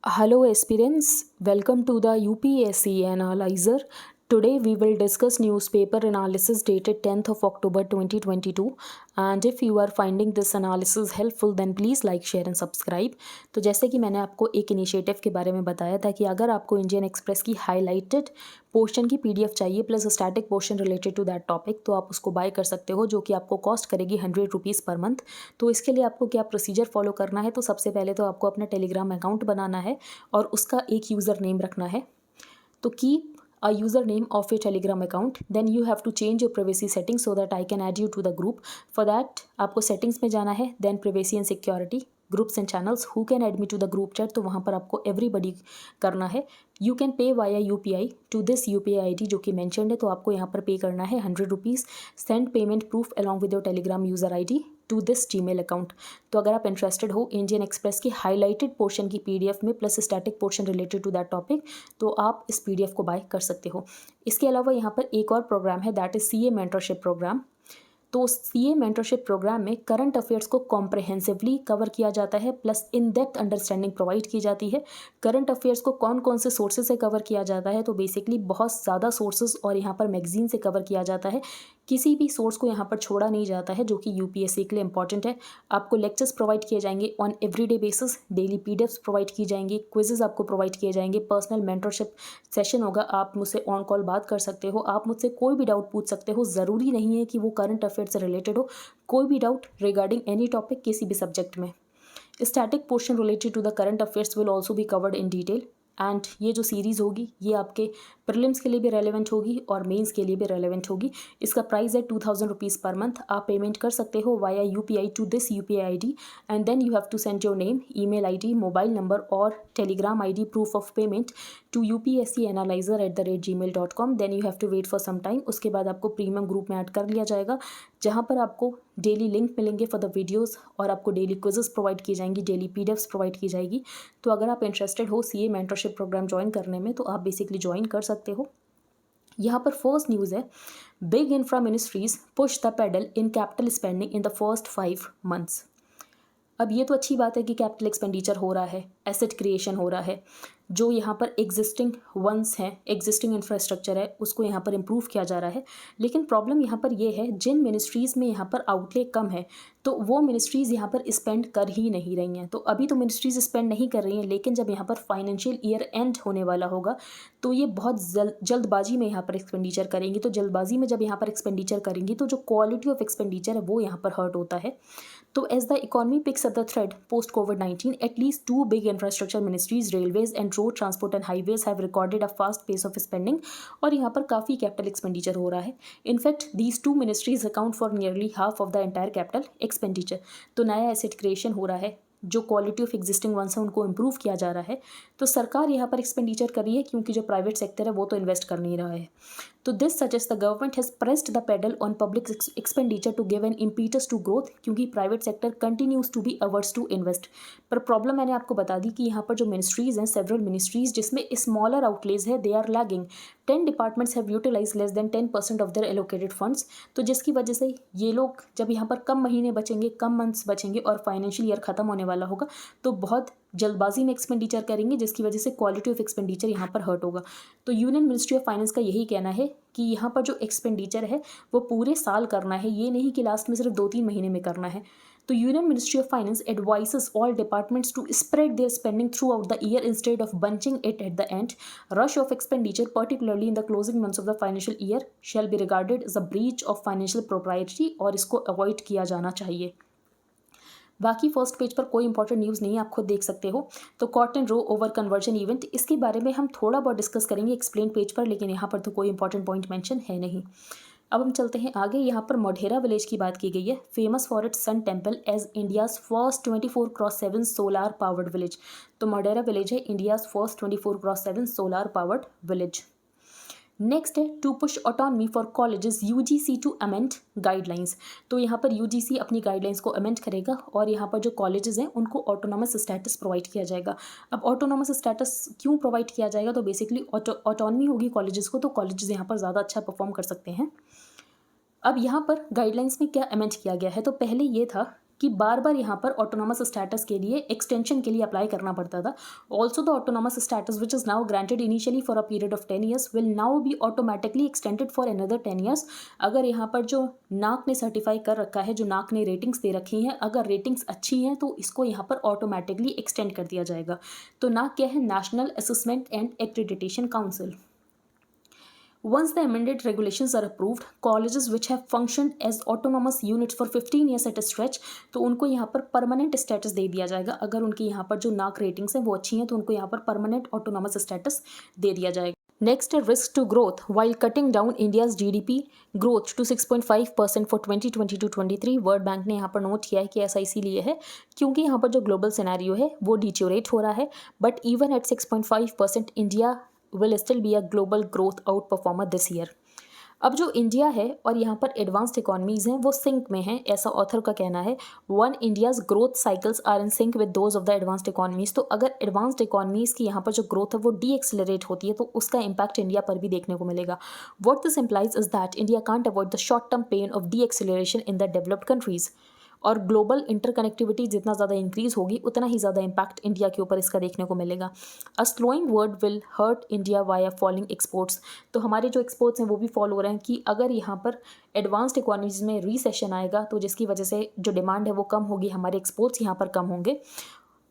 Hello aspirants, welcome to the UPSC Analyzer. Today we will discuss newspaper analysis dated 10th of October 2022 and if you are finding this analysis helpful then please like, share and subscribe. तो जैसे कि मैंने आपको एक initiative के बारे में बताया था कि अगर आपको इंडियन एक्सप्रेस की हाईलाइटेड पोर्शन की PDF चाहिए plus static portion related to that topic तो आप उसको बाय कर सकते हो, जो कि आपको कॉस्ट करेगी 100 रुपीज़ पर मंथ। तो इसके लिए आपको क्या प्रोसीजर फॉलो करना है, तो सबसे पहले तो आपको अपना टेलीग्राम अकाउंट बनाना है और उसका एक यूज़र नेम रखना है। तो keep a username of your telegram account, then you have to change your privacy settings so that I can add you to the group. For that आपको settings में जाना है, then privacy and security, groups and channels, who can add me to the group chat, तो वहाँ पर आपको everybody करना है। You can pay via UPI to this UPI ID जो कि mentioned है, तो आपको यहाँ पर पे करना है 100 rupees. Send payment proof along with your telegram user ID to this Gmail account. तो अगर आप इंटरेस्टेड हो इंडियन एक्सप्रेस की हाईलाइटेड पोर्शन की PDF में plus static portion related to that topic, तो आप इस PDF को बाय कर सकते हो। इसके अलावा यहाँ पर एक और प्रोग्राम है, that is CA mentorship program. तो CA मेंटरशिप प्रोग्राम में करंट अफेयर्स को कॉम्प्रहेंसिवली कवर किया जाता है plus in depth understanding provide की जाती है। करंट अफेयर्स को कौन कौन से सोर्सेज से कवर किया जाता है, तो बेसिकली बहुत ज़्यादा सोर्सेज और यहाँ पर मैगजीन से कवर किया जाता है। किसी भी सोर्स को यहाँ पर छोड़ा नहीं जाता है, जो कि UPSC के लिए इंपॉर्टेंट है। आपको लेक्चर्स प्रोवाइड किए जाएंगे on everyday basis, daily PDFs provide की जाएंगी, क्विजेज आपको प्रोवाइड किए जाएंगे, पर्सनल मेंटरशिप सेशन होगा, आप मुझसे ऑन कॉल बात कर सकते हो, आप मुझसे कोई भी डाउट पूछ सकते हो। ज़रूरी नहीं है कि वो करंट अफेयर से रिलेटेड हो, कोई भी डाउट रिगार्डिंग एनी टॉपिक किसी भी सब्जेक्ट में। Static portion related to the current affairs will also be covered in detail and ये जो सीरीज़ होगी ये आपके प्रीलिम्स के लिए भी रेलेवेंट होगी और मेंस के लिए भी रेलेवेंट होगी। इसका प्राइस है 2000 रुपीज़ पर मंथ। आप पेमेंट कर सकते हो via UPI to this UPI ID and then you have to send your name, email ID, mobile number और Telegram ID proof of payment to upscanalyzer@gmail.com। Then you have to wait for some time. उसके बाद आपको premium group में add कर लिया जाएगा, जहाँ पर आपको डेली लिंक मिलेंगे फॉर द वीडियोज़ और आपको डेली क्विजेस प्रोवाइड की जाएंगी, डेली PDFs प्रोवाइड की जाएगी। तो अगर आप इंटरेस्टेड हो CA मेंटरशिप प्रोग्राम ज्वाइन करने में, तो आप बेसिकली ज्वाइन कर सकते हो। यहाँ पर फर्स्ट न्यूज़ है, big infra ministries push the pedal in capital spending in the first 5 months। अब ये तो अच्छी बात है कि कैपिटल एक्सपेंडिचर हो रहा है, एसेट क्रिएशन हो रहा है, जो यहाँ पर एग्जिस्टिंग वंस हैं, एग्जिस्टिंग इंफ्रास्ट्रक्चर है, उसको यहाँ पर इम्प्रूव किया जा रहा है। लेकिन प्रॉब्लम यहाँ पर ये है, जिन मिनिस्ट्रीज़ में यहाँ पर आउटले कम है तो वो मिनिस्ट्रीज़ यहाँ पर स्पेंड कर ही नहीं रही हैं। तो अभी तो मिनिस्ट्रीज़ स्पेंड नहीं कर रही हैं, लेकिन जब यहाँ पर फाइनेंशियल ईयर एंड होने वाला होगा तो ये बहुत जल्दबाजी में यहाँ पर एक्सपेंडिचर करेंगी। तो जल्दबाजी में जब यहाँ पर एक्सपेंडिचर करेंगी तो जो क्वालिटी ऑफ एक्सपेंडिचर है वो यहाँ पर हर्ट होता है। तो as the economy picks up the thread post COVID-19, at least 2 big infrastructure ministries, railways and road transport and highways have recorded a fast pace of spending। और यहाँ पर काफ़ी कैपिटल एक्सपेंडिचर हो रहा है। In fact these 2 ministries account for nearly half of the entire capital expenditure. तो नया asset creation हो रहा है, जो क्वालिटी ऑफ एग्जिस्टिंग वंस है उनको इम्प्रूव किया जा रहा है। तो सरकार यहाँ पर एक्सपेंडिचर कर रही है क्योंकि जो प्राइवेट सेक्टर है वो तो इन्वेस्ट कर नहीं रहा है। तो this suggest the government has pressed the pedal on public expenditure to give an impetus to growth, क्योंकि private sector continues to be averse to invest. पर प्रॉब्लम मैंने आपको बता दी कि यहाँ पर जो मिनिस्ट्रीज़ हैं, सेवरल मिनिस्ट्रीज़ जिसमें स्मॉलर आउटलेज है, they are lagging. 10 departments have utilise less than 10% of their allocated funds. तो जिसकी वजह से ये लोग जब यहाँ पर कम महीने बचेंगे, कम मंथ्स बचेंगे और फाइनेंशियल ईयर खत्म होने वाला होगा तो बहुत जल्दबाजी में एक्सपेंडिचर करेंगे, जिसकी वजह से क्वालिटी ऑफ एक्सपेंडिचर यहाँ पर हर्ट होगा। तो यूनियन मिनिस्ट्री ऑफ फाइनेंस का यही कहना है कि यहाँ पर जो एक्सपेंडिचर है वो पूरे साल करना है, ये नहीं कि लास्ट में सिर्फ 2-3 महीने में करना है। तो Union Ministry of Finance advises all departments to spread their spending throughout the year instead of bunching it at the end. Rush of expenditure particularly in the closing months of the financial year shall be regarded as a breach of financial propriety, और इसको avoid किया जाना चाहिए। बाकी first page पर कोई important news नहीं है, आप खुद देख सकते हो। तो कॉटन रो ओवर कन्वर्जन इवेंट, इसके बारे में हम थोड़ा बहुत डिस्कस करेंगे एक्सप्लेन पेज पर, लेकिन यहाँ पर तो कोई इंपॉर्टेंट पॉइंट मेंशन है नहीं। अब हम चलते हैं आगे। यहाँ पर मोढेरा विलेज की बात की गई है, famous for its sun temple as India's first 24/7 solar powered village. तो मोढेरा विलेज है India's first 24/7 solar powered village. Next है to push autonomy for colleges UGC to amend guidelines. तो यहाँ पर UGC अपनी गाइडलाइंस को अमेंड करेगा और यहाँ पर जो कॉलेजेस हैं उनको ऑटोनॉमस स्टेटस प्रोवाइड किया जाएगा। अब ऑटोनॉमस स्टेटस क्यों प्रोवाइड किया जाएगा, तो बेसिकली ऑटोनॉमी होगी कॉलेजेस को, तो कॉलेजेस यहाँ पर ज़्यादा अच्छा परफॉर्म कर सकते हैं। अब यहाँ पर गाइडलाइंस में क्या अमेंड किया गया है, तो पहले ये था कि बार बार यहाँ पर ऑटोनॉमस स्टेटस के लिए एक्सटेंशन के लिए अप्लाई करना पड़ता था. Also the autonomous status which is now granted initially for a period of 10 years will now be automatically extended for another 10 years. अगर यहाँ पर जो नाक ने सर्टिफाई कर रखा है, जो नाक ने रेटिंग्स दे रखी हैं, अगर रेटिंग्स अच्छी हैं तो इसको यहाँ पर ऑटोमेटिकली एक्सटेंड कर दिया जाएगा. तो नाक क्या है? National assessment and accreditation council. Once the amended regulations are approved, colleges which have functioned as autonomous units for 15 years at a stretch, तो उनको यहाँ पर परमानेंट स्टेटस दे दिया जाएगा. अगर उनकी यहाँ पर जो नाक रेटिंग्स हैं वो अच्छी हैं तो उनको यहाँ पर परमानेंट ऑटोनॉमस स्टेटस दे दिया जाएगा. नेक्स्ट है risk to growth while cutting down India's GDP growth to 6.5% for 2022-23. World Bank ने यहाँ पर नोट किया है कि ऐसा इसीलिए है क्योंकि यहाँ पर जो ग्लोबल सिनेरियो है वो डिटेरियोरेट हो रहा है. But even at 6.5% India will still be a global growth outperformer this year. अब जो इंडिया है और यहाँ पर एडवांस्ड इकोनॉमीज़ हैं वो सिंक में हैं, ऐसा ऑथर का कहना है. One India's growth cycles are in sync with those of the advanced economies. तो अगर एडवांस्ड इकोनॉमीज़ की यहाँ पर जो ग्रोथ है वो डी एक्सेलरेट होती है तो उसका इंपैक्ट इंडिया पर भी देखने को मिलेगा. What this implies is that India can't avoid the short term pain of D acceleration in the developed countries. और ग्लोबल इंटरकनेक्टिविटी जितना ज़्यादा इंक्रीज होगी उतना ही ज़्यादा इम्पैक्ट इंडिया के ऊपर इसका देखने को मिलेगा. A slowing world will hurt India via falling exports. तो हमारे जो एक्सपोर्ट्स हैं वो भी फॉल हो रहे हैं कि अगर यहाँ पर एडवांस्ड इकोनॉमीज में रीसेशन आएगा तो जिसकी वजह से जो डिमांड है वो कम होगी, हमारे एक्सपोर्ट्स यहाँ पर कम होंगे.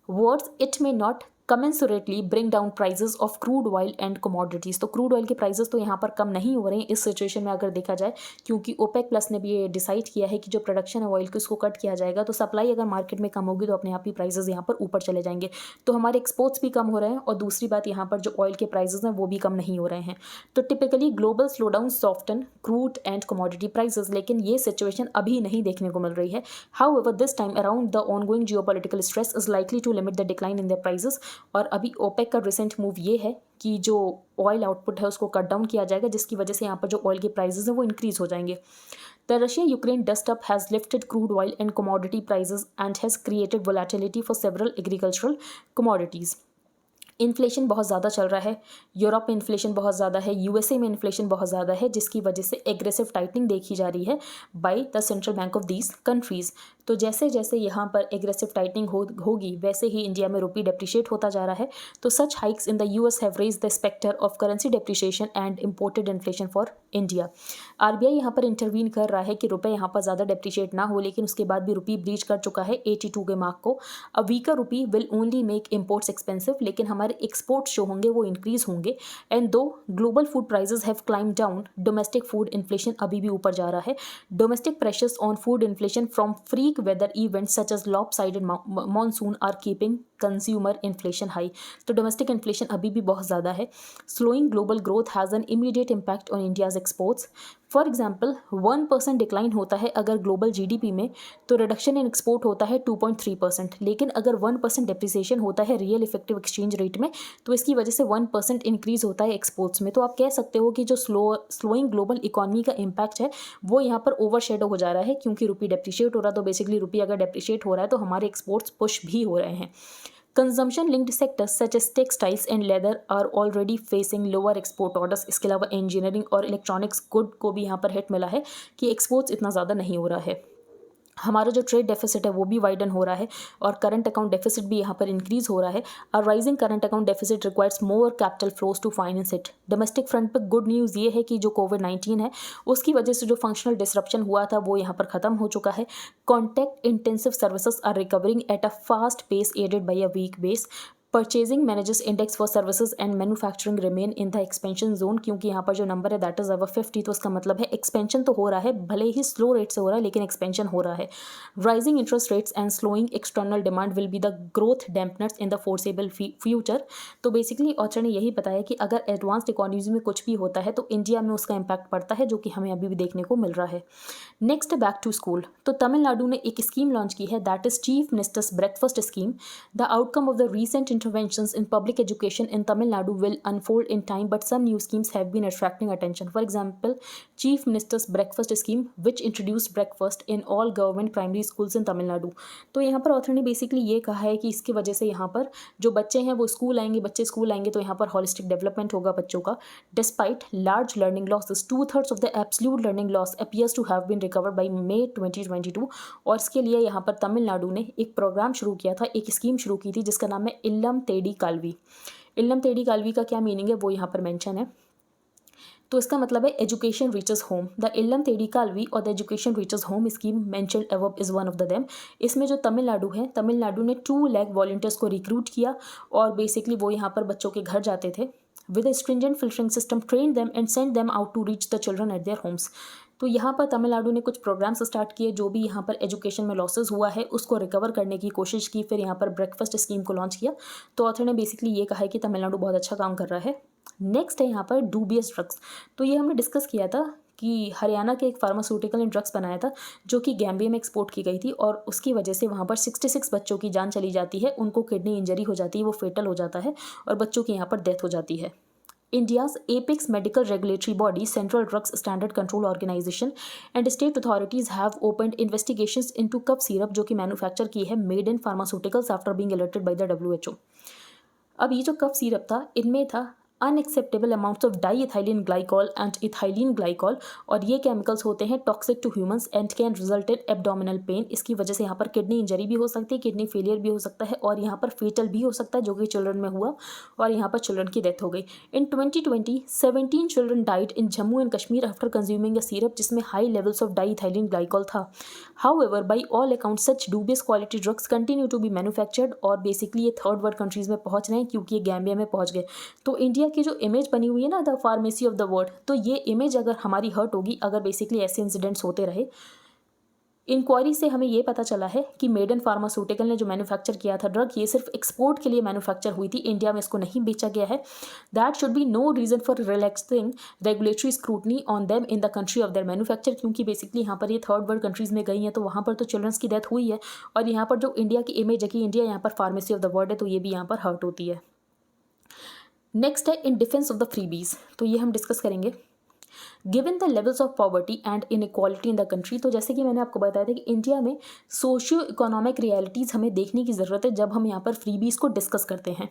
Words it may not commensurately bring down prices of crude oil and commodities. तो क्रूड ऑयल के प्राइसेस तो यहाँ पर कम नहीं हो रहे हैं इस सिचुएशन में अगर देखा जाए, क्योंकि ओपेक प्लस ने भी ये डिसाइड किया है कि जो प्रोडक्शन है ऑयल की उसको कट किया जाएगा. तो सप्लाई अगर मार्केट में कम होगी तो अपने आप ही प्राइसेस यहाँ पर ऊपर चले जाएंगे. तो हमारे एक्सपोर्ट्स भी कम हो रहे हैं और दूसरी बात यहाँ पर जो ऑयल के प्राइसेस हैं वो भी कम नहीं हो रहे हैं. तो typically global slow down soften crude and commodity prices, लेकिन ये सिचुएशन अभी नहीं देखने को मिल रही है. However this time around the ongoing geopolitical stress is likely to limit the decline in the prices. और अभी ओपेक का रिसेंट मूव ये है कि जो ऑयल आउटपुट है उसको कट डाउन किया जाएगा, जिसकी वजह से यहाँ पर जो ऑयल के प्राइसेस हैं वो इंक्रीज हो जाएंगे. The Russia Ukraine dust up has lifted crude oil and commodity prices and has created volatility for several agricultural commodities. Inflation बहुत ज़्यादा चल रहा है, यूरोप में इन्फ्लेशन बहुत ज़्यादा है, यूएसए में इन्फ्लेशन बहुत ज़्यादा है, जिसकी वजह से एग्रेसिव टाइटनिंग देखी जा रही है by the central bank of these countries. तो जैसे जैसे यहाँ पर एग्रेसिव टाइटनिंग होगी वैसे ही इंडिया में रुपी डेप्रिशिएट होता जा रहा है. तो such hikes in the US have raise the spectre of currency depreciation and imported inflation for India. RBI यहाँ पर इंटरवीन कर रहा है कि रुपये यहाँ पर ज़्यादा डेप्रिशिएट ना हो, लेकिन उसके बाद भी रुपी ब्रीच कर चुका है 82 के मार्क को. A weaker rupee will only make imports expensive, लेकिन हमारे एक्सपोर्ट्स जो होंगे वो इंक्रीज होंगे. And though global food prices have climb down, domestic food inflation अभी भी ऊपर जा रहा है. Domestic pressures on food inflation from freak weather events such as lopsided monsoon are keeping consumer inflation high. तो डोमेस्टिक इन्फ्लेशन अभी भी बहुत ज़्यादा है. Slowing global growth has an immediate impact on India's exports. For example 1% decline होता है अगर global GDP में, तो रिडक्शन इन एक्सपोर्ट होता है 2.3%. लेकिन अगर 1% डेप्रिसिएशन होता है रियल इफेक्टिव एक्सचेंज रेट में तो इसकी वजह से 1% इंक्रीज़ होता है एक्सपोर्ट्स में. तो आप कह सकते हो कि जो स्लोइंग ग्लोबल इकॉनमी का इम्पैक्ट है वो यहाँ पर ओवरशैडो हो जा रहा है, क्योंकि रुपी डेप्रिशिएट हो रहा है. तो बेसिकली रुपी अगर डेप्रिशिएट हो रहा है तो हमारे एक्सपोर्ट्स पुश भी हो रहे हैं. Consumption linked sectors such as textiles and leather are already facing lower export orders. इसके अलावा इंजीनियरिंग और इलेक्ट्रॉनिक्स गुड को भी यहाँ पर हिट मिला है कि एक्सपोर्ट्स इतना ज़्यादा नहीं हो रहा है. हमारा जो ट्रेड डेफिसिट है वो भी वाइडन हो रहा है और करंट अकाउंट डेफिसिट भी यहाँ पर इंक्रीज हो रहा है. और rising current account deficit requires more capital flows to finance it. Domestic front पर गुड न्यूज़ ये है कि जो कोविड-19 है उसकी वजह से जो फंक्शनल डिसरप्शन हुआ था वो यहाँ पर ख़त्म हो चुका है. Contact intensive services are recovering at a fast pace aided by a weak base. Purchasing managers index for services and manufacturing remain in the expansion zone, क्योंकि यहाँ पर जो नंबर है दैट इज अवर 50. तो उसका मतलब है एक्सपेंशन तो हो रहा है, भले ही स्लो रेट से हो रहा है लेकिन एक्सपेंशन हो रहा है. Rising interest rates and slowing external demand will be the growth dampeners in the foreseeable future. तो बेसिकली ऑथर ने यही बताया कि अगर एडवांस्ड इकोनॉमीज में कुछ भी होता है तो इंडिया में उसका इम्पैक्ट पड़ता है, जो कि हमें अभी भी देखने को मिल रहा है. Next back to school. तो तमिलनाडु ने एक स्कीम लॉन्च की है that is chief minister's breakfast scheme. The outcome of the recent interventions in public education in Tamil Nadu will unfold in time, but some new schemes have been attracting attention. For example, Chief Minister's Breakfast Scheme, which introduced breakfast in all government primary schools in Tamil Nadu. तो यहाँ पर author ने basically ये कहा है कि इसकी वजह से यहाँ पर जो बच्चे हैं वो स्कूल आएंगे, बच्चे स्कूल आएंगे तो यहाँ पर होलिस्टिक डेवलपमेंट होगा बच्चों का. Despite large learning losses, 2/3 of the absolute learning loss appears to have been recovered by May 2022। और इसके लिए यहाँ पर तमिलनाडु ने एक प्रोग्राम शुरू किया था, एक स्कीम शुरू की थी जिसका नाम है इल्लम तेडी काल्वी। इल्लम तेडी काल्वी का क्या मीनिंग है वो यहाँ पर मेंशन है। तो इसका मतलब है education reaches home. The Illam Thedi Kalvi और the education reaches home scheme mentioned above is one of the them. इसमें जो तमिलनाडु है, तमिलनाडु ने 2 लाख वॉलंटियर्स को रिक्रूट किया और बेसिकली वो यहाँ पर बच्चों के घर जाते थे with a stringent filtering system, trained them and sent them out to reach the children at their homes। तो यहाँ पर तमिलनाडु ने कुछ प्रोग्राम्स स्टार्ट किए, जो भी यहाँ पर एजुकेशन में लॉसेस हुआ है उसको रिकवर करने की कोशिश की, फिर यहाँ पर ब्रेकफास्ट स्कीम को लॉन्च किया। तो ऑथर ने बेसिकली ये कहा है कि तमिलनाडु बहुत अच्छा काम कर रहा है। नेक्स्ट है यहाँ पर डूबियस ड्रग्स। तो ये हमने डिस्कस किया था कि हरियाणा के एक फार्मास्यूटिकल ने ड्रग्स बनाया था जो कि गैम्बिया में एक्सपोर्ट की गई थी और उसकी वजह से वहाँ पर 66 बच्चों की जान चली जाती है, उनको किडनी इंजरी हो जाती है, वो फेटल हो जाता है और बच्चों की यहाँ पर डेथ हो जाती है। India's apex medical regulatory body, Central Drugs Standard Control Organization, and state authorities have opened investigations into cough syrup जो कि मैन्युफैक्चर की है Maiden pharmaceuticals after being alerted by the WHO। अब ये जो कफ सिरप था इनमें था unacceptable amounts of diethylene glycol and ethylene glycol और ये केमिकल्स होते हैं toxic to humans and can result in abdominal pain. इसकी वजह से यहाँ पर किडनी इंजरी भी हो सकती है, किडनी फेलियर भी हो सकता है और यहाँ पर फेटल भी हो सकता है, जो कि चिल्ड्रन में हुआ और यहाँ पर चिल्ड्रन की डेथ हो गई। In 2020 17 children died in Jammu and Kashmir after consuming a syrup जिसमें high levels of diethylene glycol था। However by all accounts such dubious quality drugs continue to be manufactured और बेसिकली ये थर्ड वर्ल्ड कंट्रीज में पहुँच रहे हैं क्योंकि ये गैम्बिया में पहुँच गए। तो इंडिया की जो इमेज बनी हुई है ना, the pharmacy of the world, तो ये इमेज अगर हमारी हर्ट होगी अगर बेसिकली ऐसे इंसिडेंट्स होते रहे। इंक्वायरी से हमें ये पता चला है कि मेडन फार्मास्यूटिकल ने जो मैन्युफैक्चर किया था ड्रग, ये सिर्फ एक्सपोर्ट के लिए मैन्युफैक्चर हुई थी, इंडिया में इसको नहीं बेचा गया है। That should be no reason for relaxing regulatory scrutiny on them in the country of their manufacture, क्योंकि बेसिकली यहाँ पर ये थर्ड वर्ल्ड कंट्रीज में गई हैं तो वहाँ पर तो चिल्ड्रंस की डेथ हुई है और यहाँ पर जो इंडिया की इमेज है कि इंडिया यहाँ पर फार्मेसी ऑफ द वर्ल्ड है, तो ये भी यहाँ पर हर्ट होती है। नेक्स्ट है in defence of the freebies. तो ये हम डिस्कस करेंगे। Given the levels of poverty and inequality in the country, तो जैसे कि मैंने आपको बताया था कि इंडिया में सोशियो इकोनॉमिक रियलिटीज़ हमें देखने की ज़रूरत है जब हम यहाँ पर फ्रीबीज को डिस्कस करते हैं।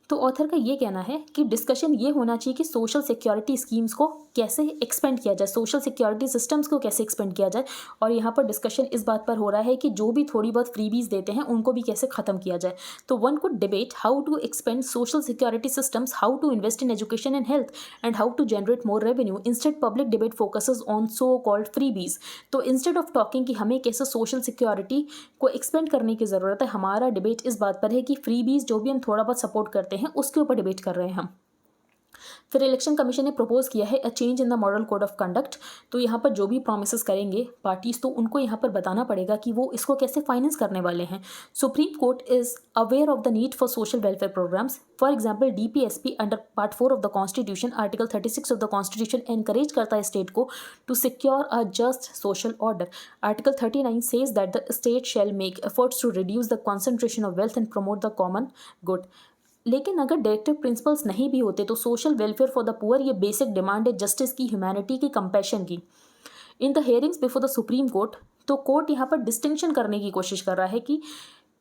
तो ऑथर का ये कहना है कि डिस्कशन ये होना चाहिए कि सोशल सिक्योरिटी स्कीम्स को कैसे एक्सपेंड किया जाए, सोशल सिक्योरिटी सिस्टम्स को कैसे एक्सपेंड किया जाए। और यहाँ पर डिस्कशन इस बात पर हो रहा है कि जो भी थोड़ी बहुत फ्रीबीज देते हैं उनको भी कैसे ख़त्म किया जाए। तो one could debate how to expand social security systems, how to invest in education and health and how to generate more revenue. Instead public debate focuses on so called freebies. तो इंस्टेड ऑफ टॉकिंग कि हमें कैसे social security को expand करने की ज़रूरत है, हमारा डिबेट इस बात पर है कि फ्रीबीज जो भी हम थोड़ा बहुत सपोर्ट करते हैं उसके ऊपर डिबेट कर रहे हैं हम। फिर इलेक्शन कमीशन ने प्रपोज किया है a change in the model code of conduct. तो यहाँ पर जो भी प्रोमिसेस करेंगे पार्टीज, तो उनको यहाँ पर बताना पड़ेगा कि वो इसको कैसे फाइनेंस करने वाले हैं। Supreme Court is aware of the need for social welfare programs. For example DPSP under part 4 of the constitution, article 36 of the constitution encourage करता है स्टेट को to secure a just social order. Article 39 says that the state shall make efforts to reduce the concentration of wealth and promote the common good. लेकिन अगर directive principles नहीं भी होते तो social welfare for the poor, ये basic demand है justice की, humanity की, कंपैशन की। In the hearings before the Supreme court, तो कोर्ट यहाँ पर डिस्टिंक्शन करने की कोशिश कर रहा है कि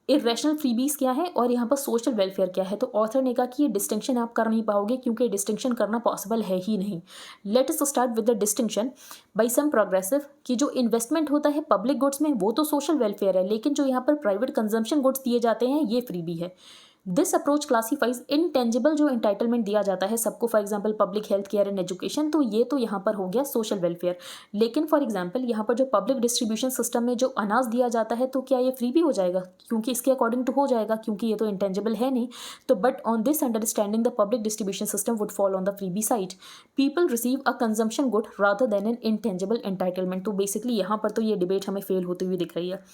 इरेशनल फ्रीबीज क्या है और यहाँ पर सोशल वेलफेयर क्या है। तो ऑथर ने कहा कि ये डिस्टिंक्शन आप कर नहीं पाओगे क्योंकि डिस्टिंक्शन करना पॉसिबल है ही नहीं। Let us start with the distinction by some progressive, कि जो इन्वेस्टमेंट होता है पब्लिक गुड्स में वो तो सोशल वेलफेयर है, लेकिन जो यहाँ पर प्राइवेट कंजम्पशन गुड्स दिए जाते हैं ये फ्रीबी है। दिस अप्रोच क्लासीफाइज इनटेंजिबल, जो इंटाइटलमेंट दिया जाता है सबको, for example public health care and education, तो ये तो यहाँ पर हो गया सोशल वेलफेयर। लेकिन फॉर एग्जांपल यहाँ पर जो पब्लिक डिस्ट्रीब्यूशन सिस्टम में जो अनाज दिया जाता है तो क्या ये फ्री भी हो जाएगा, क्योंकि इसके अकॉर्डिंग तो हो जाएगा क्योंकि ये तो इंटेंजिबल है नहीं। तो but on this understanding the public distribution system would fall on the freebie side. People receive a consumption good rather than N intangible entitlement. तो बेसिकली यहाँ पर तो ये डिबेट हमें फेल होती हुई दिख रही है।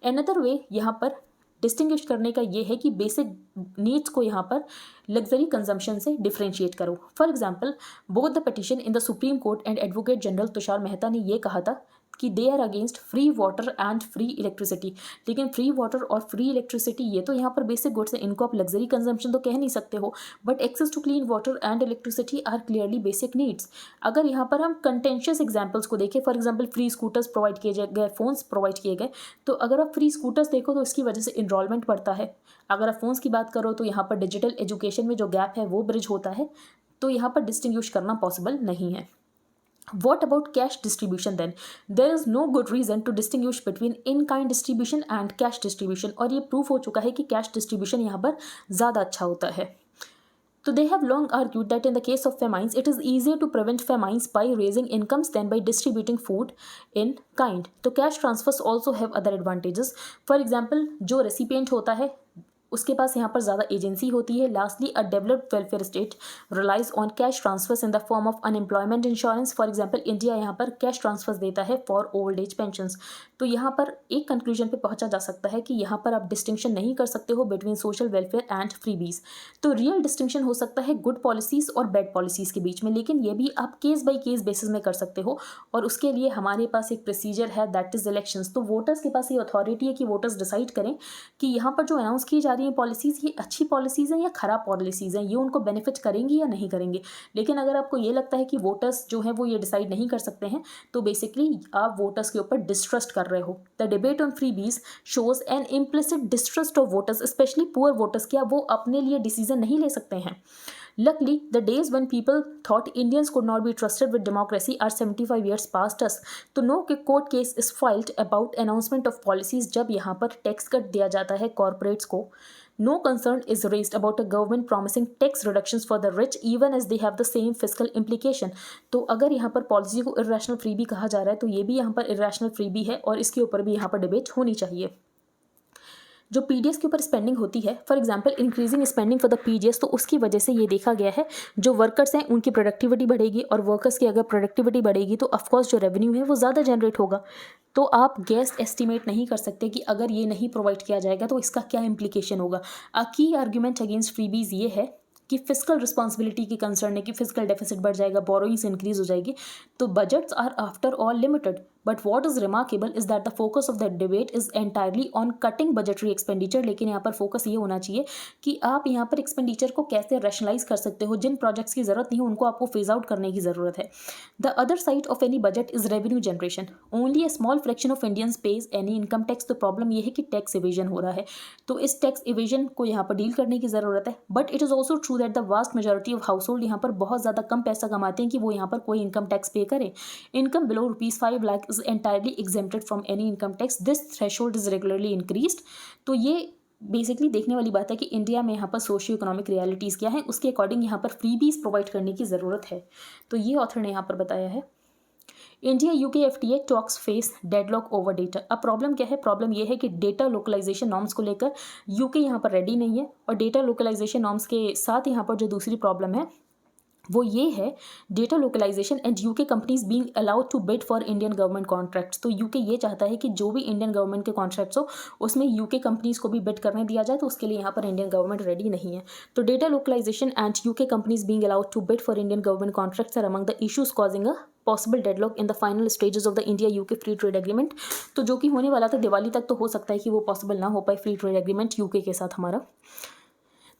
अनदर वे यहाँ पर डिस्टिंग्विश करने का ये है कि बेसिक नीड्स को यहाँ पर लग्जरी कंजम्पशन से डिफ्रेंशिएट करो। For example both the petition in the Supreme Court and advocate general Tushar Mehta ने ये कहा था कि they are against free water and free electricity. लेकिन फ्री वाटर और फ्री इलेक्ट्रिसिटी ये तो यहाँ पर बेसिक गुड्स है, इनको आप लग्जरी कंजम्पशन तो कह नहीं सकते हो, but access to clean water and electricity are clearly basic needs. अगर यहाँ पर हम कंटेंशियस एग्जाम्पल्स को देखें, for example free scooters provide किए गए, फोन्स प्रोवाइड किए गए, तो अगर आप फ्री स्कूटर्स देखो तो इसकी वजह से इनरोलमेंट बढ़ता है। अगर आप फोन्स की बात करो तो यहाँ पर डिजिटल एजुकेशन में जो गैप है वो ब्रिज होता है। तो यहाँ पर डिस्टिंग्विश करना पॉसिबल नहीं है। What about cash distribution then? There is no good reason to distinguish between in-kind distribution and cash distribution, और ये प्रूफ हो चुका है कि कैश डिस्ट्रीब्यूशन यहाँ पर ज़्यादा अच्छा होता है. So they have long argued that in the case of famines, it is easier to prevent famines by raising incomes than by distributing food in kind. तो cash transfers also have other advantages. For example, जो recipient होता है उसके पास यहाँ पर ज़्यादा agency होती है. Lastly, a developed welfare state relies on cash transfers in the form of unemployment insurance. For example, India यहाँ पर कैश ट्रांसफर्स देता है फॉर ओल्ड एज पेंशंस. तो यहाँ पर एक कंक्लूजन पे पहुँचा जा सकता है कि यहाँ पर आप डिस्टिंक्शन नहीं कर सकते हो between social welfare and freebies. तो रियल डिस्टिंक्शन हो सकता है गुड पॉलिसीज़ और बैड पॉलिसीज़ के बीच में, लेकिन ये भी आप केस बाई केस बेसिस में कर सकते हो, और उसके लिए हमारे पास एक प्रोसीजर है, दैट इज़ इलेक्शंस. तो वोटर्स के पास ये अथॉरिटी है कि वोटर्स डिसाइड करें कि यहाँ पर जो अनाउंस की जा रही है पॉलिसीज़, ये अच्छी पॉलिसीज़ हैं या ख़राब पॉलिसीज़ हैं, ये उनको बेनिफिट करेंगी या नहीं करेंगे. लेकिन अगर आपको ये लगता है कि वोटर्स जो हैं वो ये डिसाइड नहीं कर सकते हैं, तो बेसिकली आप वोटर्स के ऊपर डिस्ट्रस्ट कर रहे हो. The debate on freebies shows N implicit distrust of voters, specially poor voters. क्या वो अपने लिए डिसीजन नहीं ले सकते हैं? Luckily, the days when people thought Indians could not be trusted with democracy are 75 years past us. तो no court case is filed about announcement of policies जब यहाँ पर टैक्स कट दिया जाता है कॉर्पोरेट्स को. No concern is raised about a government promising tax reductions for the rich even as they have the same fiscal implication. तो अगर यहाँ पर पॉलिसी को इरेशनल फ्रीबी कहा जा रहा है, तो ये भी यहाँ पर इरेशनल फ्रीबी है, और इसके ऊपर भी यहाँ पर डिबेट होनी चाहिए. जो पीडीएस के ऊपर स्पेंडिंग होती है, for example increasing spending for the PDS, तो उसकी वजह से ये देखा गया है जो वर्कर्स हैं उनकी प्रोडक्टिविटी बढ़ेगी, और वर्कर्स की अगर प्रोडक्टिविटी बढ़ेगी तो ऑफकोर्स जो रेवेन्यू है वो ज़्यादा जनरेट होगा. तो आप गैस एस्टिमेट नहीं कर सकते कि अगर ये नहीं प्रोवाइड किया जाएगा तो इसका क्या इम्प्लीकेशन होगा. अ की आर्ग्यूमेंट अगेंस्ट फ्रीबीज ये है कि फिजिकल रिस्पॉन्सिबिलिटी की कंसर्न है कि फिजिकल डेफिसिट बढ़ जाएगा, बोरोइंग्स इंक्रीज हो जाएगी. तो budgets are after all limited, but what is remarkable is that the focus of the debate is entirely on cutting budgetary expenditure. लेकिन यहाँ पर फोकस ये होना चाहिए कि आप यहाँ पर एक्सपेंडिचर को कैसे रैशनलाइज कर सकते हो. जिन प्रोजेक्ट्स की ज़रूरत नहीं है उनको आपको फेज आउट करने की ज़रूरत है. The other side of any budget is revenue generation. Only a small fraction of Indians page any income tax. तो प्रॉब्लम ये है कि टैक्स इवेजन हो रहा है, तो इस टैक्स इवेजन को यहाँ पर डील करने की ज़रूरत है. But it is also true that the vast majority of house hold यहाँ पर बहुत ज़्यादा कम पैसा कमाते हैं कि वो यहाँ पर कोई इनकम टैक्स पे करें. Income below ₹5 lakh is entirely exempted from any income tax. This threshold is regularly increased. तो ये बेसिकली देखने वाली बात है कि इंडिया में यहाँ पर सोशियो इकोनॉमिक रियलिटीज़ क्या है, उसके अकॉर्डिंग यहाँ पर फ्रीबीज प्रोवाइड करने की ज़रूरत है. तो ये ऑथर ने यहाँ पर बताया है. India UK FTA talks face deadlock over data. अब प्रॉब्लम क्या है? प्रॉब्लम ये है कि डेटा लोकलाइजेशन नॉर्म्स को लेकर यूके यहाँ पर रेडी नहीं है, और डेटा लोकलाइजेशन नॉर्म्स के साथ यहाँ पर जो दूसरी प्रॉब्लम है वो ये है data localisation and UK companies being allowed to bid for Indian government contracts. तो यूके ये चाहता है कि जो भी इंडियन गवर्नमेंट के कॉन्ट्रैक्ट्स हो उसमें यूके कंपनीज को भी बिड करने दिया जाए, तो उसके लिए यहाँ पर इंडियन गवर्नमेंट रेडी नहीं है. तो data localisation and UK companies being allowed to bid for Indian government contracts are among the issues causing a possible deadlock in the final stages of the India UK free trade agreement. तो जो कि होने वाला था दिवाली तक, तो हो सकता है कि वो पॉसिबल ना हो पाए फ्री ट्रेड एग्रीमेंट यूके के साथ हमारा.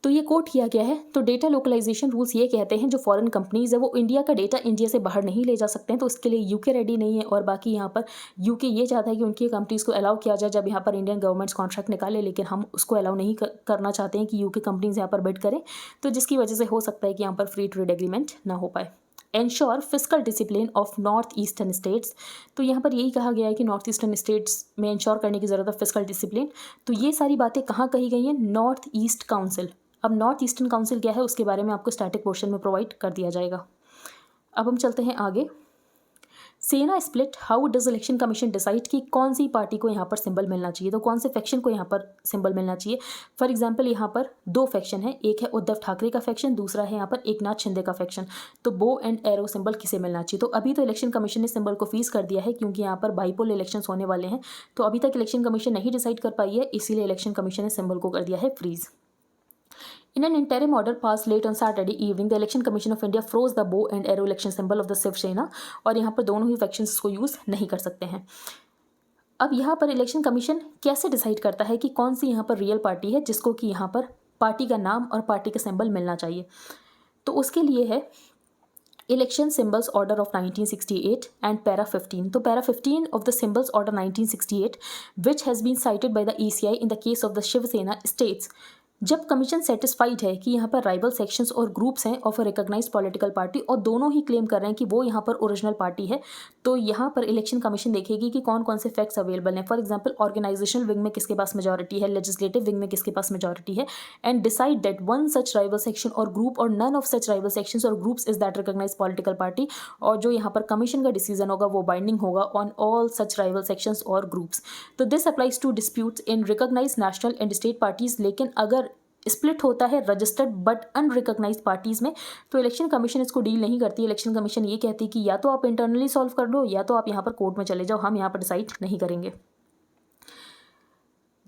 तो ये कोट किया गया है. तो डेटा लोकलाइजेशन रूल्स ये कहते हैं जो फॉरेन कंपनीज़ है वो इंडिया का डेटा इंडिया से बाहर नहीं ले जा सकते हैं, तो इसके लिए यूके रेडी नहीं है. और बाकी यहाँ पर यूके ये चाहता है कि उनकी कंपनीज़ को अलाउ किया जाए जब यहाँ पर इंडियन गवर्नमेंट्स कॉन्ट्रैक्ट निकाले, लेकिन हम उसको अलाउ नहीं करना चाहते हैं कि यूके कंपनीज़ यहाँ पर बिड करें, तो जिसकी वजह से हो सकता है कि यहाँ पर फ्री ट्रेड एग्रीमेंट ना हो पाए. Ensure physical discipline of north eastern states. तो यहाँ पर यही कहा गया है कि नॉर्थ ईस्टर्न स्टेट्स में इंश्योर करने की ज़रूरत है फिजिकल डिसिप्लिन. तो ये सारी बातें कहाँ कही गई हैं? North east council. अब नॉर्थ ईस्टर्न काउंसिल क्या है उसके बारे में आपको स्टैटिक पोर्शन में प्रोवाइड कर दिया जाएगा. अब हम चलते हैं आगे. सेना split, how does election commission decide कि कौन सी पार्टी को यहाँ पर सिंबल मिलना चाहिए, तो कौन से फैक्शन को यहाँ पर सिंबल मिलना चाहिए. फॉर एग्जांपल यहाँ पर दो फैक्शन है, एक है उद्धव ठाकरे का फैक्शन, दूसरा है यहाँ पर एकनाथ शिंदे का फैक्शन. तो बो एंड एरो सिंबल किसे मिलना चाहिए? तो अभी तो इलेक्शन कमीशन ने सिंबल को फीस कर दिया है क्योंकि यहाँ पर बाईपोल इलेक्शन होने वाले हैं, तो अभी तक इलेक्शन कमीशन नहीं डिसाइड कर पाई है, इसीलिए इलेक्शन कमीशन ने सिंबल को कर दिया है freeze. In an interim order passed late on Saturday evening, the Election Commission of India froze the bow and arrow election symbol of the Shiv Sena. और यहाँ पर दोनों ही फैक्शंस को यूज़ नहीं कर सकते हैं. अब यहाँ पर इलेक्शन कमीशन कैसे डिसाइड करता है कि कौन सी यहाँ पर रियल पार्टी है जिसको कि यहाँ पर पार्टी का नाम और पार्टी का सिंबल मिलना चाहिए? तो उसके लिए है election symbols order of 1968 and para 15. तो para 15 of the symbols order 1968 which has been cited by the ECI in the case of the Shiv Sena states जब कमीशन सेटिस्फाइड है कि यहाँ पर राइवल सेक्शंस और ग्रुप्स हैं of a recognised political party और दोनों ही क्लेम कर रहे हैं कि वो यहाँ पर ओरिजिनल पार्टी है, तो यहाँ पर इलेक्शन कमीशन देखेगी कि कौन कौन से फैक्ट्स अवेलेबल हैं। फॉर एग्जांपल ऑर्गेनाइजेशनल विंग में किसके पास मेजॉरिटी है, लेजिस्लेटिव विंग में किसके पास मेजॉरिटी है, and decide that one such rival section और ग्रुप और none of such rival sections और groups is that recognised political party. और जो यहाँ पर कमीशन का डिसीजन होगा वो बाइंडिंग होगा on all such rival sections और ग्रुप्स। तो this applies to disputes in recognised national and state parties. लेकिन अगर स्प्लिट होता है रजिस्टर्ड बट अनरिकॉग्नाइज्ड पार्टीज में, तो इलेक्शन कमीशन इसको डील नहीं करती। इलेक्शन कमीशन ये कहती है कि या तो आप इंटरनली सॉल्व कर लो या तो आप यहाँ पर कोर्ट में चले जाओ, हम यहाँ पर डिसाइड नहीं करेंगे।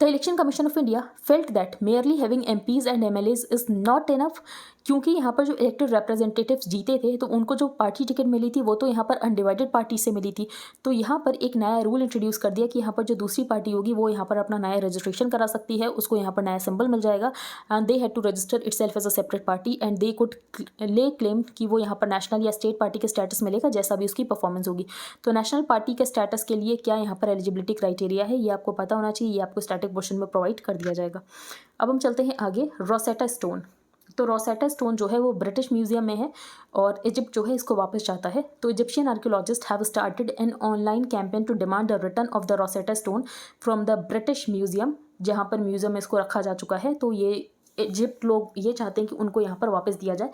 The Election Commission of India felt that merely having MPs and MLAs is not enough, क्योंकि यहाँ पर जो इलेक्टेड रिप्रेजेंटेटिव्स जीते थे तो उनको जो पार्टी टिकट मिली थी वो तो यहाँ पर अनडिवाइडेड पार्टी से मिली थी। तो यहाँ पर एक नया रूल इंट्रोड्यूस कर दिया कि यहाँ पर जो दूसरी पार्टी होगी वो यहाँ पर अपना नया रजिस्ट्रेशन करा सकती है, उसको यहाँ पर नया सिंबल मिल जाएगा and they had to register itself as a separate party and they could lay claim कि वो यहाँ पर नेशनल या स्टेट पार्टी के स्टेटस मिलेगा जैसा भी उसकी परफॉर्मेंस होगी। तो नेशनल पार्टी के स्टेटस के लिए क्या यहाँ पर एलिजिबिलिटी क्राइटेरिया है ये आपको पता होना चाहिए, ये आपको स्टैटिक क्वेश्चन में प्रोवाइड कर दिया जाएगा। अब हम चलते हैं आगे, रोसेटा स्टोन। तो रोसेटा स्टोन जो है वो ब्रिटिश म्यूजियम में है और इजिप्ट जो है इसको वापस चाहता है। तो Egyptian archaeologists have started an online campaign to demand the return of the Rosetta Stone from the British Museum, जहाँ पर म्यूजियम में इसको रखा जा चुका है। तो ये इजिप्ट लोग ये चाहते हैं कि उनको यहाँ पर वापस दिया जाए,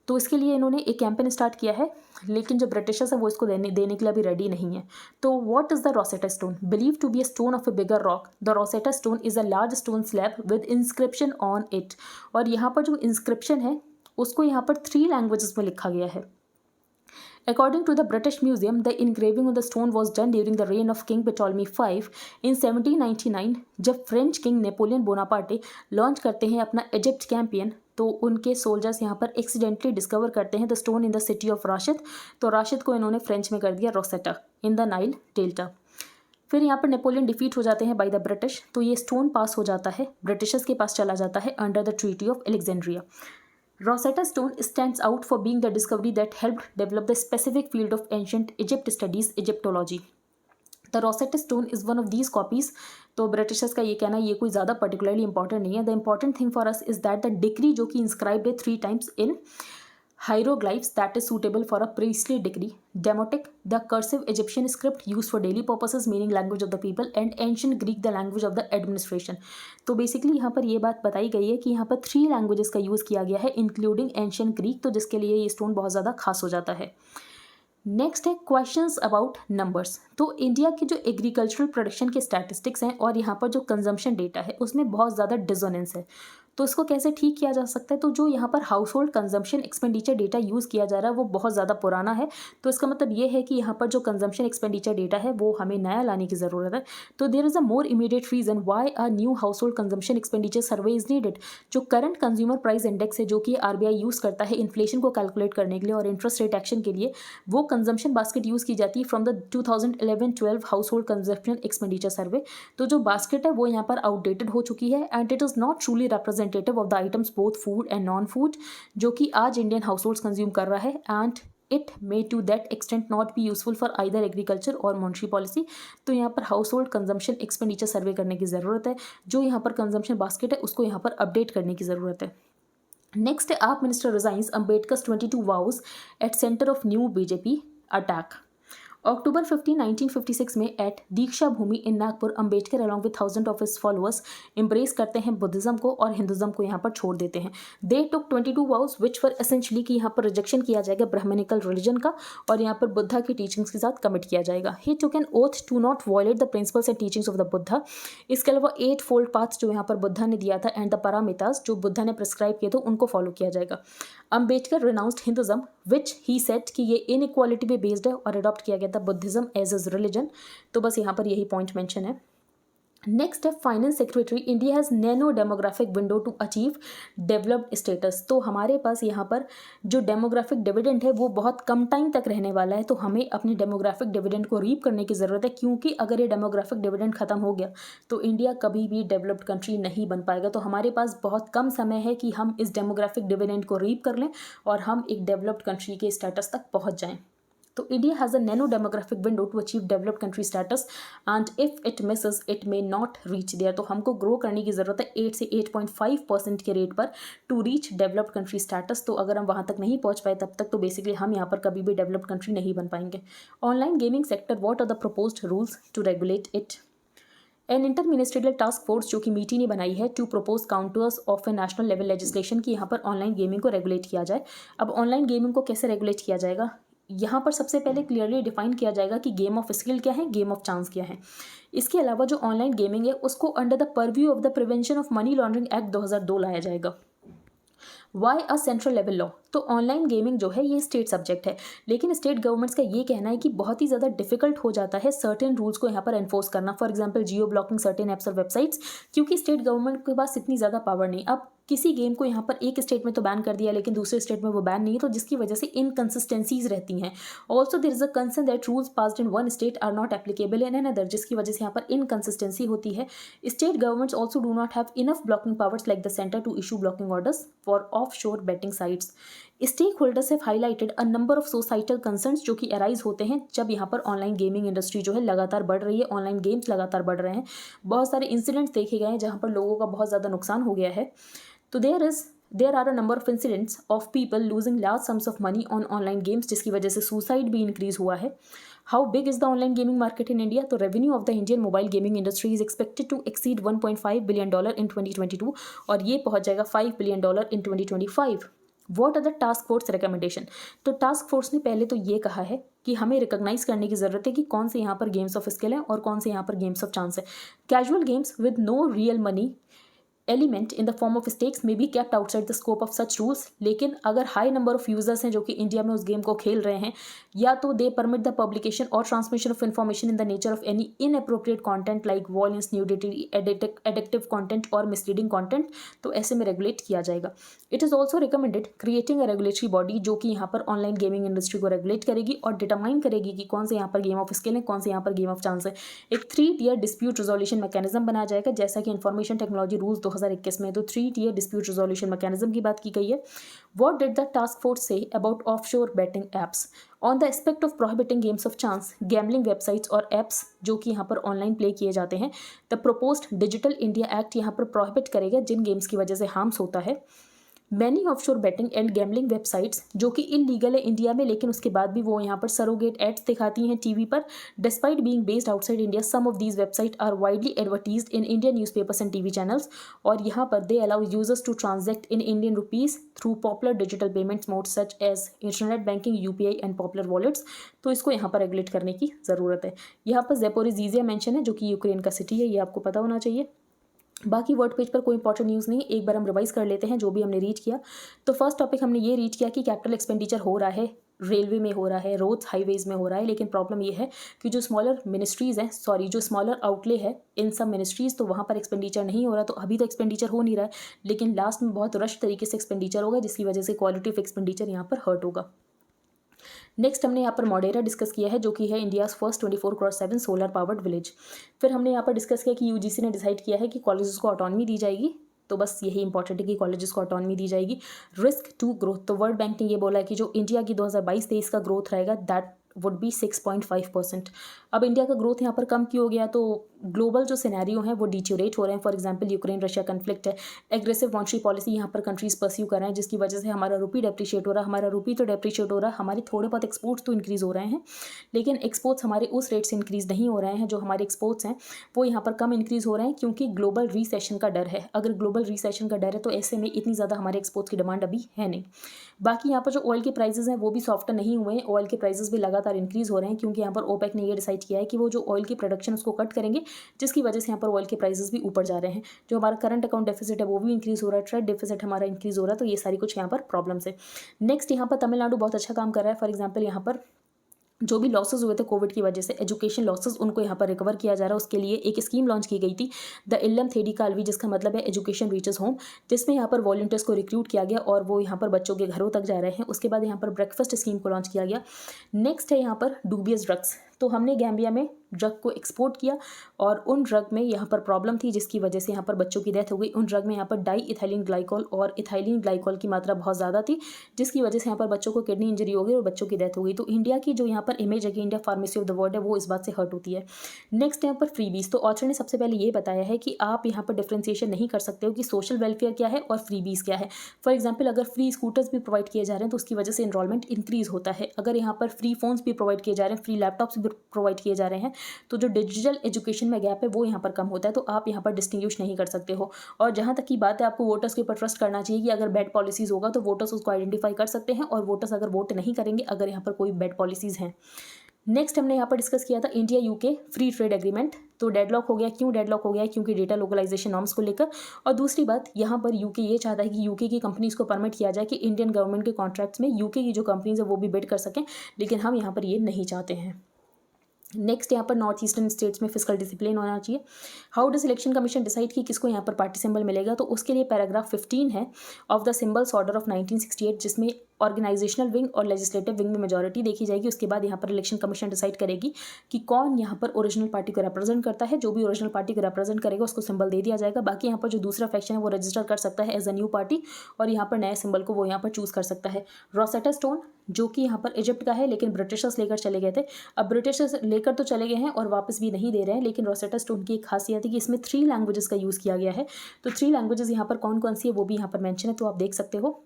तो इसके लिए इन्होंने एक कैंपेन स्टार्ट किया है, लेकिन जो ब्रिटिशर्स है वो इसको देने के लिए अभी रेडी नहीं है। तो what is the Rosetta Stone? Believe to be a stone of a bigger rock, the Rosetta Stone is a large stone slab with inscription on it. और यहाँ पर जो इंस्क्रिप्शन है उसको यहाँ पर 3 लैंग्वेजेस में लिखा गया है। According to the British Museum, the engraving of the stone was done during the reign of King Ptolemy V in 1799, जब French king Napoleon Bonaparte launch करते हैं अपना इजिप्ट कैंपेन, तो उनके सोल्जर्स यहाँ पर एक्सीडेंटली डिस्कवर करते हैं the stone in the city of Rashid. तो राशिद को इन्होंने फ्रेंच में कर दिया Rosetta in the Nile delta. फिर यहाँ पर नेपोलियन डिफीट हो जाते हैं बाय द ब्रिटिश, तो ये स्टोन पास हो जाता है, ब्रिटिशर्स के पास चला जाता है under the treaty of Alexandria. Rosetta Stone stands out for being the discovery that helped develop the specific field of ancient Egypt studies, Egyptology. The Rosetta Stone is one of these copies. तो Britishers का ये कहना है ये कोई ज़्यादा particularly important नहीं है। The important thing for us is that the decree जो कि इंस्क्राइब्ड है 3 times in hieroglyphs that is suitable for a priestly degree, demotic, the cursive Egyptian script used for daily purposes meaning language of the people, and ancient Greek the language of the administration. तो basically यहाँ पर ये बात बताई गई है कि यहाँ पर 3 लैंग्वेजेस का यूज़ किया गया है इंक्लूडिंग एंशियंट ग्रीक, तो जिसके लिए ये स्टोन बहुत ज़्यादा खास हो जाता है। नेक्स्ट है क्वेश्चंस अबाउट नंबर्स। तो इंडिया की जो एग्रीकल्चरल प्रोडक्शन के स्टैटिस्टिक्स हैं और यहाँ पर जो कंजम्पशन डेटा है उसमें बहुत ज़्यादा डिसोनेंस है, तो इसको कैसे ठीक किया जा सकता है? तो जो यहाँ पर house hold consumption expenditure data use किया जा रहा है वो बहुत ज़्यादा पुराना है, तो इसका मतलब ये है कि यहाँ पर जो कंजम्पशन एक्सपेंडिचर डेटा है वो हमें नया लाने की ज़रूरत है। तो there is a more immediate reason why a new house hold consumption expenditure survey is needed. जो करंट कंज्यूमर प्राइस इंडेक्स है जो कि RBI यूज़ करता है इन्फ्लेशन को कैलकुलेट करने के लिए और इंटरेस्ट रेट एक्शन के लिए, वो कंजम्पशन बास्केट यूज़ की जाती है from the 2011-12 house hold consumption expenditure सर्वे। तो जो बास्केट है वो यहाँ पर आउटडेटेड हो चुकी है and it is not truly representative of the items both food and non food जो कि आज इंडियन हाउस होल्ड्स कंज्यूम कर रहा है, and it may to that extent not be useful for either agriculture और मॉनेटरी पॉलिसी। तो यहाँ पर house hold consumption expenditure survey करने की ज़रूरत है, जो यहाँ पर कंजम्पशन बास्केट है उसको यहाँ पर अपडेट करने की ज़रूरत है। नेक्स्ट है AAP minister resigns Ambedkar's 22 vows at centre of new BJP attack. October 15, 1956 में at Deeksha Bhoomi in Nagpur Ambedkar along with 1000 of his followers embrace करते हैं बुद्धिज्म को और हिंदुज्म को यहाँ पर छोड़ देते हैं। दे टुक 22 वाउस विच फॉर एसेंशली कि यहाँ पर रिजेक्शन किया जाएगा ब्राह्मणिकल रिलीजन का और यहाँ पर बुद्धा की टीचिंग्स के साथ कमिट किया जाएगा। He took an oath to not violate the principles and teachings of the Buddha. इसके अलावा 8 फोल्ड पाथ जो यहाँ पर बुद्धा ने दिया था एंड द पारामितास जो बुद्धा ने प्रिस्क्राइब किए थे उनको फॉलो किया जाएगा। अम्बेडकर रिनाउंस्ड हिंदुज्म विच ही सेट कि ये इनइक्वालिटी पे बेस्ड है और अडॉप्ट किया गया था बुद्धिज्म एज इज रिलीजन। तो बस यहाँ पर यही पॉइंट मेंशन है। नेक्स्ट है finance secretary India has narrow demographic window to achieve developed status. तो हमारे पास यहाँ पर जो डेमोग्राफिक डिविडेंड है वो बहुत कम टाइम तक रहने वाला है, तो हमें अपने डेमोग्राफिक डिविडेंड को रीप करने की ज़रूरत है, क्योंकि अगर ये डेमोग्राफिक डिविडेंड खत्म हो गया तो इंडिया कभी भी डेवलप्ड कंट्री नहीं बन पाएगा। तो हमारे पास बहुत कम समय है कि हम इस डेमोग्राफिक डिविडेंड को रीप कर लें और हम एक डेवलप्ड कंट्री के स्टेटस तक पहुँच जाएँ। तो India has a narrow demographic window to achieve developed country status and if it misses it may not reach there. तो हमको ग्रो करने की ज़रूरत है 8 से 8.5% के रेट पर to reach developed country status. तो अगर हम वहाँ तक नहीं पहुँच पाए तब तक तो बेसिकली हम यहाँ पर कभी भी डेवलप्ड कंट्री नहीं बन पाएंगे। Online gaming sector, what are the proposed rules to regulate it. An inter ministerial task force जो कि मीटी ने बनाई है to propose contours of a national level legislation की यहाँ पर ऑनलाइन गेमिंग को रेगुलेट किया जाए। अब ऑनलाइन गेमिंग को कैसे रेगुलेट किया जाएगा, यहाँ पर सबसे पहले क्लियरली डिफाइन किया जाएगा कि गेम ऑफ स्किल क्या है, गेम ऑफ चांस क्या है। इसके अलावा जो ऑनलाइन गेमिंग है उसको under the purview of the prevention of money laundering act 2002 लाया जाएगा। Why a central level law. तो ऑनलाइन गेमिंग जो है ये स्टेट सब्जेक्ट है, लेकिन स्टेट गवर्नमेंट्स का ये कहना है कि बहुत ही ज़्यादा डिफिकल्ट हो जाता है सर्टेन रूल्स को यहाँ पर एनफोर्स करना, for example Jio blocking certain apps और वेबसाइट्स, क्योंकि स्टेट गवर्नमेंट के पास इतनी ज़्यादा पावर नहीं। अब किसी गेम को यहाँ पर एक स्टेट में तो बैन कर दिया लेकिन दूसरे स्टेट में वो बैन नहीं है, तो जिसकी वजह से इनकन्सिस्टेंसीज रहती हैं। Also there is a concern that rules passed in one state are not applicable in another, जिसकी वजह से यहाँ पर इनकन्सिस्टेंसी होती है। State governments also do not have enough blocking powers like the centre to issue blocking orders for offshore betting sites. Stakeholders have highlighted a number of societal concerns जो कि arise होते हैं जब यहाँ पर online gaming industry जो है लगातार बढ़ रही है, ऑनलाइन गेम्स लगातार बढ़ रहे हैं। बहुत सारे इंसिडेंट्स देखे गए हैं जहाँ पर लोगों का बहुत ज़्यादा नुकसान हो गया है। तो there are a number of incidents of people losing large sums of money on online games, जिसकी वजह से सुसाइड भी इंक्रीज हुआ है। How big is the online gaming market in India. तो revenue of the Indian mobile gaming industry is expected to exceed $1.5 billion in 2022 और ये पहुंच जाएगा $5 billion in 2025। What are the task force recommendation. तो task force ने पहले तो ये कहा है कि हमें रिकॉग्नाइज करने की ज़रूरत है कि कौन से यहाँ पर गेम्स ऑफ स्किल हैं और कौन से यहाँ पर गेम्स ऑफ चांस है। Casual games with no real money element in the form of stakes में be kept outside the scope of such rules. लेकिन अगर हाई नंबर ऑफ यूजर्स हैं जो कि इंडिया में उस गेम को खेल रहे हैं, या तो दे परमिट द पब्लिकेशन और transmission of information in the nature of any inappropriate content like violence, nudity, addictive content और मिसलीडिंग कंटेंट, तो ऐसे में रेगुलेट किया जाएगा। It is also recommended creating a regulatory body जो कि यहाँ पर ऑनलाइन गेमिंग इंडस्ट्री को रेगुलेट करेगी और डिटरमाइन करेगी कि कौन से यहाँ पर गेम ऑफ स्किल है, कौन से यहाँ पर गेम ऑफ चांस है। एक 3-tier डिस्प्यूट रेजोल्यूशन मैकेनिज्म बनाया जाएगा जैसा कि इंफॉर्मेशन टेक्नोलॉजी रूल्स 2021 में। तो 3-tier डिस्प्यूट रेजोल्यूशन मैकेनिज्म की बात की गई है। What did the task force say about offshore betting apps on the aspect of prohibiting games of chance, gambling websites और एप्स जो कि यहाँ पर ऑनलाइन प्ले किए जाते हैं। The proposed Digital India Act यहाँ पर प्रोहिबिट करेगा जिन गेम्स की वजह से हार्म्स होता है। Many offshore betting and gambling websites जो कि इलीगल है इंडिया में, लेकिन उसके बाद भी वो यहाँ पर सरोगेट एड्स दिखाती हैं टीवी पर। Despite being based outside India, some of these website are widely advertised in Indian newspapers and TV channels, और यहाँ पर they allow users to transact in Indian rupees through popular digital payments modes such as internet banking, UPI and popular wallets. तो इसको यहाँ पर regulate करने की ज़रूरत है। यहाँ पर ज़ेपोरिज़िया मेंशन है जो कि यूक्रेन का सिटी है, ये आपको पता होना चाहिए। बाकी वर्ड पेज पर कोई इंपॉर्टेंट न्यूज़ नहीं है, एक बार हम रिवाइज कर लेते हैं जो भी हमने रीच किया। तो फर्स्ट टॉपिक हमने ये रीच किया कि कैपिटल एक्सपेंडिचर हो रहा है, रेलवे में हो रहा है, रोड्स हाईवेज में हो रहा है, लेकिन प्रॉब्लम ये है कि जो स्मॉलर मिनिस्ट्रीज़ हैं, जो स्मॉलर आउटले है इन सब मिनिस्ट्रीज़, तो वहाँ पर एक्सपेंडिचर नहीं हो रहा। तो अभी तो एक्सपेंडिचर हो नहीं रहा है, लेकिन लास्ट में बहुत रश तरीके से एक्सपेंडिचर होगा जिसकी वजह से क्वालिटी ऑफ एक्सपेंडिचर यहाँ पर हर्ट होगा। नेक्स्ट हमने यहाँ पर मॉडेरा डिस्कस किया है जो कि है India's first 24/7 solar powered village. फिर हमने यहाँ पर डिस्कस किया कि यूजीसी ने डिसाइड किया है कि कॉलेजेस को ऑटोनॉमी दी जाएगी, तो बस यही इंपॉर्टेंट है कि कॉलेजेस को ऑटोनॉमी दी जाएगी। रिस्क टू ग्रोथ, तो वर्ल्ड बैंक ने ये बोला है कि जो इंडिया की 2022-23 का ग्रोथ रहेगा दैट वुड बी 6.5%। अब इंडिया का ग्रोथ यहाँ पर कम क्यों हो गया, तो ग्लोबल जो सिनेरियो हैं वो डिट्योरेट हो रहे हैं। For example Ukraine Russia conflict है, एग्रेसिव मॉनेटरी पॉलिसी यहाँ पर कंट्रीज परस्यू कर रहे हैं जिसकी वजह से हमारा रुपी डेप्रिशिएट हो रहा है। हमारा रुपी तो डेप्रिशिएट हो रहा है, हमारे थोड़े बहुत एक्सपोर्ट्स तो इंक्रीज हो रहे हैं, लेकिन एक्सपोर्ट्स हमारे उस रेट से इंक्रीज नहीं हो रहे हैं। जो हमारे एक्सपोर्ट्स हैं वो यहाँ पर कम इंक्रीज हो रहे हैं क्योंकि ग्लोबल रिसेशन का डर है। अगर ग्लोबल रिसेशन का डर है तो ऐसे में इतनी ज़्यादा हमारे एक्सपोर्ट्स की डिमांड अभी है नहीं। बाकी यहाँ पर जो ऑयल के प्राइसेस हैं वो भी सॉफ्टर नहीं हुए हैं, ऑयल के प्राइसेस भी लगातार इंक्रीज हो रहे हैं क्योंकि यहाँ पर ओपेक ने ये डिसाइड किया है कि वो जो ऑयल की प्रोडक्शन उसको कट करेंगे, जिसकी वजह से यहाँ पर ऑयल के प्राइसेस भी ऊपर जा रहे हैं। जो हमारा करंट अकाउंट डेफिसिट है वो भी इंक्रीज हो रहा है, ट्रेड डेफिसिट हमारा इंक्रीज हो रहा है। तो ये सारी कुछ यहाँ पर प्रॉब्लम्स है। नेक्स्ट यहाँ पर तमिलनाडु बहुत अच्छा काम कर रहा है। फॉर एग्जाम्पल यहाँ पर जो भी लॉसेस हुए थे कोविड की वजह से, एजुकेशन लॉसेस, उनको यहाँ पर रिकवर किया जा रहा है। उसके लिए एक स्कीम लॉन्च की गई थी द इल्लम थेडी कालवी, जिसका मतलब है एजुकेशन रीचेस होम, जिसमें यहाँ पर वॉलंटियर्स को रिक्रूट किया गया और वो यहाँ पर बच्चों के घरों तक जा रहे हैं। उसके बाद यहाँ पर ब्रेकफास्ट स्कीम को लॉन्च किया गया। नेक्स्ट है यहाँ पर डूबियस ड्रग्स। तो हमने गैम्बिया में ड्रग को एक्सपोर्ट किया और उन ड्रग में यहाँ पर प्रॉब्लम थी जिसकी वजह से यहाँ पर बच्चों की डेथ हो गई। उन ड्रग में यहाँ पर डाई इथाइलिन ग्लाइकोल और इथाइलिन ग्लाइकोल की मात्रा बहुत ज़्यादा थी, जिसकी वजह से यहाँ पर बच्चों को किडनी इंजरी हो गई और बच्चों की डेथ हो गई। तो इंडिया की जो यहाँ पर इमेज है कि India pharmacy of the world है, वो इस बात से हर्ट होती है। नेक्स्ट यहाँ पर फ्रीबीज। तो ऑथर ने सबसे पहले ये बताया है कि आप यहाँ पर डिफ्रेंशिएशन नहीं कर सकते हो कि सोशल वेलफेयर क्या है और फ्रीबीज क्या है। फॉर एग्जाम्पल, अगर फ्री स्कूटर्स भी प्रोवाइड किए जा रहे हैं तो उसकी वजह से इनरोलमेंट इंक्रीज होता है। अगर यहाँ पर फ्री फोन्स भी प्रोवाइड किए जा रहे हैं, फ्री लैपटॉप्स भी प्रोवाइड किए जा रहे हैं, तो जो डिजिटल एजुकेशन में गैप है वो यहाँ पर कम होता है। तो आप यहाँ पर डिस्टिंग्विश नहीं कर सकते हो। और जहाँ तक की बात है, आपको वोटर्स के ऊपर ट्रस्ट करना चाहिए कि अगर बैड पॉलिसीज होगा तो वोटर्स उसको आइडेंटिफाई कर सकते हैं और वोटर्स अगर वोट नहीं करेंगे अगर यहाँ पर कोई बैड पॉलिसीज हैं। नेक्स्ट हमने यहाँ पर डिस्कस किया था India UK free trade agreement. तो डेडलॉक हो गया। क्यों डेडलॉक हो गया? क्योंकि डेटा लोकलाइजेशन नॉर्म्स को लेकर। और दूसरी बात, यहाँ पर यूके ये चाहता है कि यूके की कंपनीज को परमिट किया जाए कि इंडियन गवर्नमेंट के कॉन्ट्रैक्ट्स में यूके की जो कंपनीज है वो भी बिड कर सकें, लेकिन हम यहाँ पर ये नहीं चाहते हैं। नेक्स्ट यहाँ पर नॉर्थ ईस्टर्न स्टेट्स में फिजिकल डिसिप्लिन होना चाहिए। How does election commission decide कि किसको यहाँ पर पार्टी सिंबल मिलेगा? तो उसके लिए पैराग्राफ 15 है of the symbols order of 1968, जिसमें ऑर्गेनाइजेशनल विंग और लेजिस्लेटिव विंग में मेजॉरिटी देखी जाएगी। उसके बाद यहाँ पर इलेक्शन कमीशन डिसाइड करेगी कि कौन यहाँ पर ओरिजिनल पार्टी को रिप्रेजेंट करता है। जो भी ओरिजिनल पार्टी को रिप्रेजेंट करेगा उसको सिंबल दे दिया जाएगा। बाकी यहाँ पर जो दूसरा फैक्शन है वो रजिस्टर कर सकता है एज अ न्यू पार्टी और यहाँ पर नए सिंबल को वो यहाँ पर चूज कर सकता है। रोसेटा स्टोन जो कि यहाँ पर इजिप्ट का है, लेकिन ब्रिटिशर्स लेकर चले गए थे। अब ब्रिटिशर्स लेकर तो चले गए हैं और वापस भी नहीं दे रहे हैं, लेकिन रोसेटा स्टोन की एक खासियत है कि इसमें 3 लैंग्वेजेस का यूज़ किया गया है। तो 3 लैंग्वेजेस यहाँ पर कौन कौन सी है वो भी यहाँ पर मेंशन है, तो आप देख सकते हो।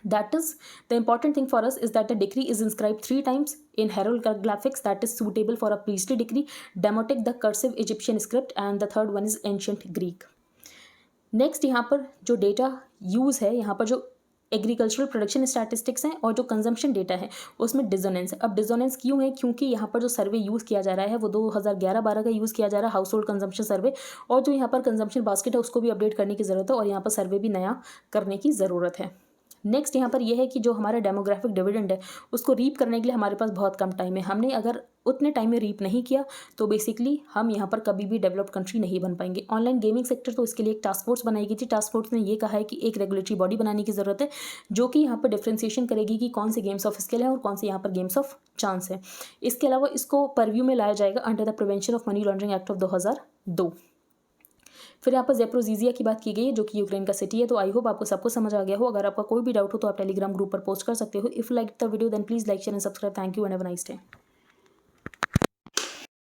That is, the important thing for us is that the decree is inscribed 3 times in hieroglyphics that is suitable for a priestly decree, Demotic, the cursive Egyptian script, and the third one is ancient Greek. Next यहाँ पर जो data use है, यहाँ पर जो agricultural production statistics हैं और जो कंजम्पशन डेटा है उसमें डिजोनेंस है। अब डिजोनेंस क्यों है? क्योंकि यहाँ पर जो सर्वे यूज़ किया जा रहा है वो 2011-12 का यूज़ किया जा रहा है, हाउस होल्ड कंजम्पशन सर्वे, और जो यहाँ पर कंजम्पशन बास्केट है उसको भी अपडेट करने की ज़रूरत है और यहाँ पर सर्वे भी नया करने की ज़रूरत है। नेक्स्ट यहाँ पर यह है कि जो हमारा डेमोग्राफिक डिविडेंड है उसको रीप करने के लिए हमारे पास बहुत कम टाइम है। हमने अगर उतने टाइम में रीप नहीं किया तो बेसिकली हम यहाँ पर कभी भी डेवलप्ड कंट्री नहीं बन पाएंगे। ऑनलाइन गेमिंग सेक्टर, तो इसके लिए एक टास्क फोर्स बनाई गई थी। टास्क फोर्स ने ये कहा है कि एक रेगुलेटरी बॉडी बनाने की ज़रूरत है जो कि यहाँ पर डिफ्रेंसिएशन करेगी कि कौन से गेम्स ऑफ स्किल हैं और कौन से यहाँ पर गेम्स ऑफ चांस है। इसके अलावा इसको परव्यू में लाया जाएगा under the prevention of money laundering act of 2002। फिर यहाँ पर ज़ेप्रोजीजिया की बात की गई है जो कि यूक्रेन का सिटी है। तो आई होप आपको सबको समझ आ गया हो। अगर आपका कोई भी डाउट हो तो आप टेलीग्राम ग्रुप पर पोस्ट कर सकते हो। If like the video then please like share and subscribe. Thank you and have a nice day.